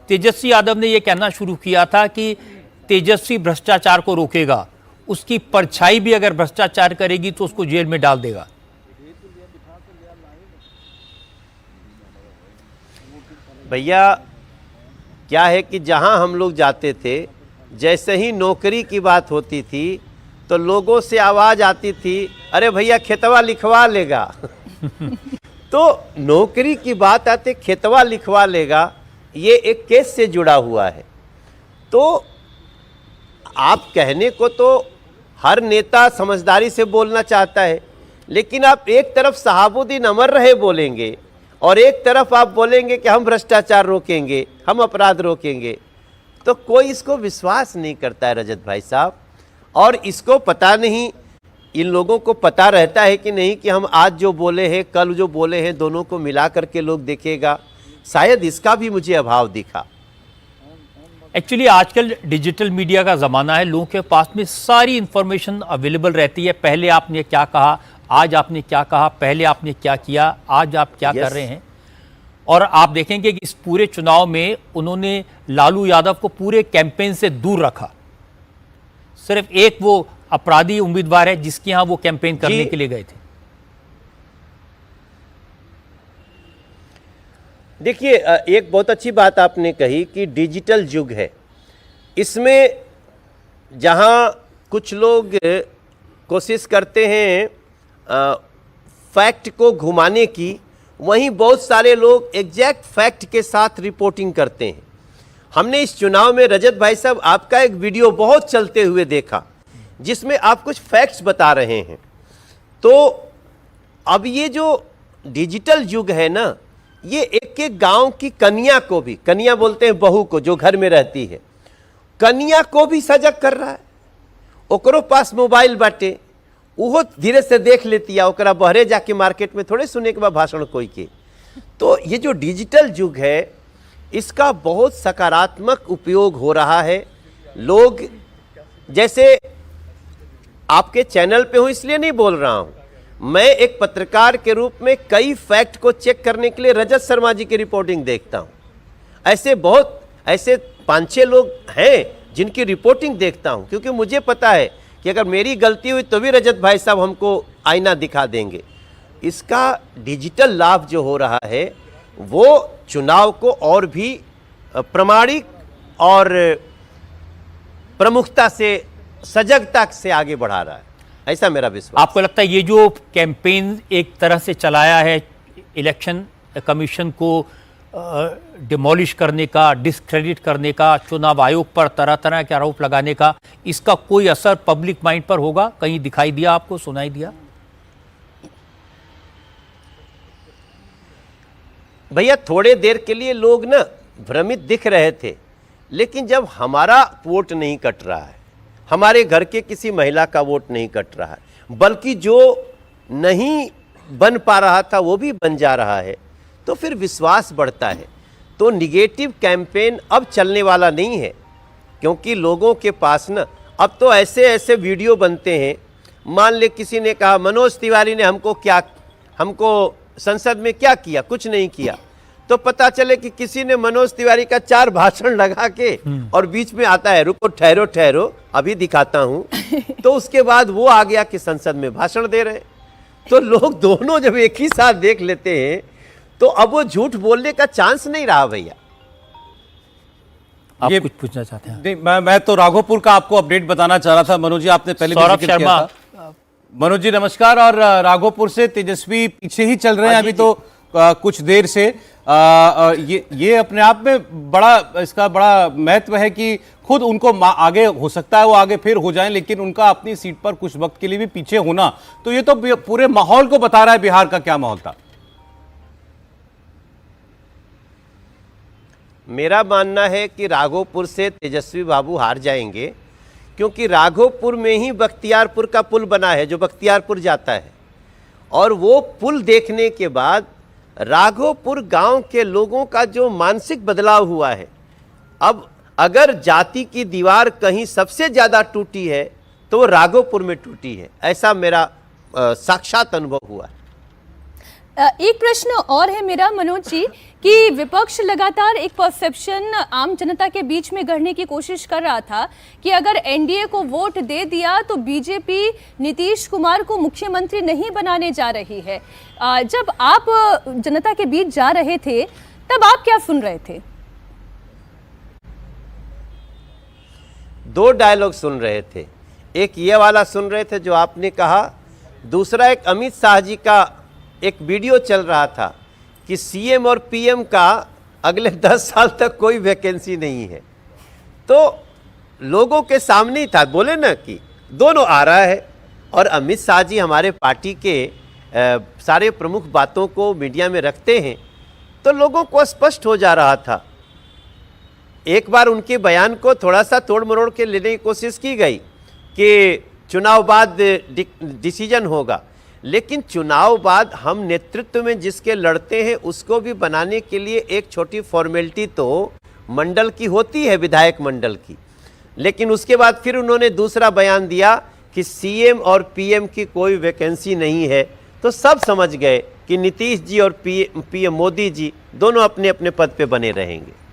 तेजस्वी यादव ने यह कहना शुरू किया था कि तेजस्वी भ्रष्टाचार को रोकेगा, उसकी परछाई भी अगर भ्रष्टाचार करेगी तो उसको जेल में डाल देगा। भैया क्या है कि जहां हम लोग जाते थे, जैसे ही नौकरी की बात होती थी तो लोगों से आवाज आती थी, अरे भैया खेतवा लिखवा लेगा। तो नौकरी की बात आते खेतवा लिखवा लेगा, ये एक केस से जुड़ा हुआ है। तो आप कहने को तो हर नेता समझदारी से बोलना चाहता है, लेकिन आप एक तरफ शहाबुद्दीन अमर रहे बोलेंगे और एक तरफ आप बोलेंगे कि हम भ्रष्टाचार रोकेंगे, हम अपराध रोकेंगे, तो कोई इसको विश्वास नहीं करता है रजत भाई साहब। और इसको पता नहीं, इन लोगों को पता रहता है कि नहीं कि हम आज जो बोले हैं कल जो बोले हैं दोनों को मिला करके लोग देखेगा, शायद इसका भी मुझे अभाव दिखा। एक्चुअली आजकल डिजिटल मीडिया का ज़माना है, लोगों के पास में सारी इंफॉर्मेशन अवेलेबल रहती है। पहले आपने क्या कहा, आज आपने क्या कहा, पहले आपने क्या किया, आज आप क्या कर रहे हैं। और आप देखेंगे कि इस पूरे चुनाव में उन्होंने लालू यादव को पूरे कैंपेन से दूर रखा। सिर्फ एक वो अपराधी उम्मीदवार है जिसके यहां वो कैंपेन करने के लिए गए थे। देखिए, एक बहुत अच्छी बात आपने कही कि डिजिटल युग है। इसमें जहां कुछ लोग कोशिश करते हैं फैक्ट को घुमाने की, वहीं बहुत सारे लोग एग्जैक्ट फैक्ट के साथ रिपोर्टिंग करते हैं। हमने इस चुनाव में रजत भाई साहब आपका एक वीडियो बहुत चलते हुए देखा जिसमें आप कुछ फैक्ट्स बता रहे हैं। तो अब ये जो डिजिटल युग है ना, ये एक एक गांव की कन्या को भी, कन्या बोलते हैं बहू को जो घर में रहती है, कन्या को भी सजग कर रहा है। ओकरो पास मोबाइल बाटे, वो धीरे से देख लेती है, ओकरा बहरे जाके मार्केट में थोड़े सुने के बाद भाषण कोई के। तो ये जो डिजिटल युग है, इसका बहुत सकारात्मक उपयोग हो रहा है। लोग, जैसे आपके चैनल पे हूं इसलिए नहीं बोल रहा हूं, मैं एक पत्रकार के रूप में कई फैक्ट को चेक करने के लिए रजत शर्मा जी की रिपोर्टिंग देखता हूं। ऐसे 5-6 लोग हैं जिनकी रिपोर्टिंग देखता हूं, क्योंकि मुझे पता है कि अगर मेरी गलती हुई तो भी रजत भाई साहब हमको आईना दिखा देंगे। इसका डिजिटल लाभ जो हो रहा है वो चुनाव को और भी प्रामाणिक और प्रमुखता से, सजगता से आगे बढ़ा रहा है, ऐसा मेरा विश्वास। आपको लगता है ये जो कैंपेन एक तरह से चलाया है इलेक्शन कमीशन को डिमोलिश करने का, डिस्क्रेडिट करने का, चुनाव आयोग पर तरह तरह के आरोप लगाने का, इसका कोई असर पब्लिक माइंड पर होगा? कहीं दिखाई दिया आपको, सुनाई दिया? भैया थोड़े देर के लिए लोग ना भ्रमित दिख रहे थे, लेकिन जब हमारा वोट नहीं कट रहा है, हमारे घर के किसी महिला का वोट नहीं कट रहा है, बल्कि जो नहीं बन पा रहा था वो भी बन जा रहा है, तो फिर विश्वास बढ़ता है। तो निगेटिव कैंपेन अब चलने वाला नहीं है, क्योंकि लोगों के पास ना अब तो ऐसे ऐसे वीडियो बनते हैं। मान ले किसी ने कहा मनोज तिवारी ने हमको संसद में क्या किया, कुछ नहीं किया, तो पता चले कि किसी ने मनोज तिवारी का 4 भाषण लगा के, और बीच में आता है रुको ठहरो ठहरो अभी दिखाता हूं, तो उसके बाद वो आ गया कि संसद में भाषण दे रहे। तो लोग दोनों जब एक ही साथ देख लेते हैं तो अब वो झूठ बोलने का चांस नहीं रहा। भैया आप कुछ पूछना चाहते हैं? नहीं, मैं तो राघोपुर का आपको अपडेट बताना चाह रहा था। मनोज जी आपने पहले सौरभ शर्मा। मनोज जी नमस्कार। और राघोपुर से तेजस्वी पीछे ही चल रहे हैं अभी तो कुछ देर से। ये अपने आप में इसका बड़ा महत्व है कि खुद उनको आगे हो सकता है वो आगे फिर हो जाएं, लेकिन उनका अपनी सीट पर कुछ वक्त के लिए भी पीछे होना, तो ये तो पूरे माहौल को बता रहा है। बिहार का क्या माहौल था? मेरा मानना है कि राघोपुर से तेजस्वी बाबू हार जाएंगे, क्योंकि राघोपुर में ही बख्तियारपुर का पुल बना है जो बख्तियारपुर जाता है, और वो पुल देखने के बाद राघोपुर गांव के लोगों का जो मानसिक बदलाव हुआ है, अब अगर जाति की दीवार कहीं सबसे ज़्यादा टूटी है तो वो राघोपुर में टूटी है, ऐसा मेरा साक्षात अनुभव हुआ है। एक प्रश्न और है मेरा मनोज जी कि विपक्ष लगातार एक परसेप्शन आम जनता के बीच में गढ़ने की कोशिश कर रहा था कि अगर एनडीए को वोट दे दिया तो बीजेपी नीतीश कुमार को मुख्यमंत्री नहीं बनाने जा रही है। जब आप जनता के बीच जा रहे थे तब आप क्या सुन रहे थे? दो डायलॉग सुन रहे थे। एक ये वाला सुन रहे थे जो आपने कहा, दूसरा एक अमित शाह जी का एक वीडियो चल रहा था कि सीएम और पीएम का अगले 10 साल तक कोई वैकेंसी नहीं है। तो लोगों के सामने ही था, बोले ना कि दोनों आ रहा है। और अमित शाह जी हमारे पार्टी के सारे प्रमुख बातों को मीडिया में रखते हैं, तो लोगों को स्पष्ट हो जा रहा था। एक बार उनके बयान को थोड़ा सा तोड़ मरोड़ के लेने की कोशिश की गई कि चुनाव बाद डिसीजन होगा, लेकिन चुनाव बाद हम नेतृत्व में जिसके लड़ते हैं उसको भी बनाने के लिए एक छोटी फॉर्मेलिटी तो मंडल की होती है, विधायक मंडल की। लेकिन उसके बाद फिर उन्होंने दूसरा बयान दिया कि सीएम और पीएम की कोई वैकेंसी नहीं है। तो सब समझ गए कि नीतीश जी और पीएम मोदी जी दोनों अपने अपने पद पे बने रहेंगे।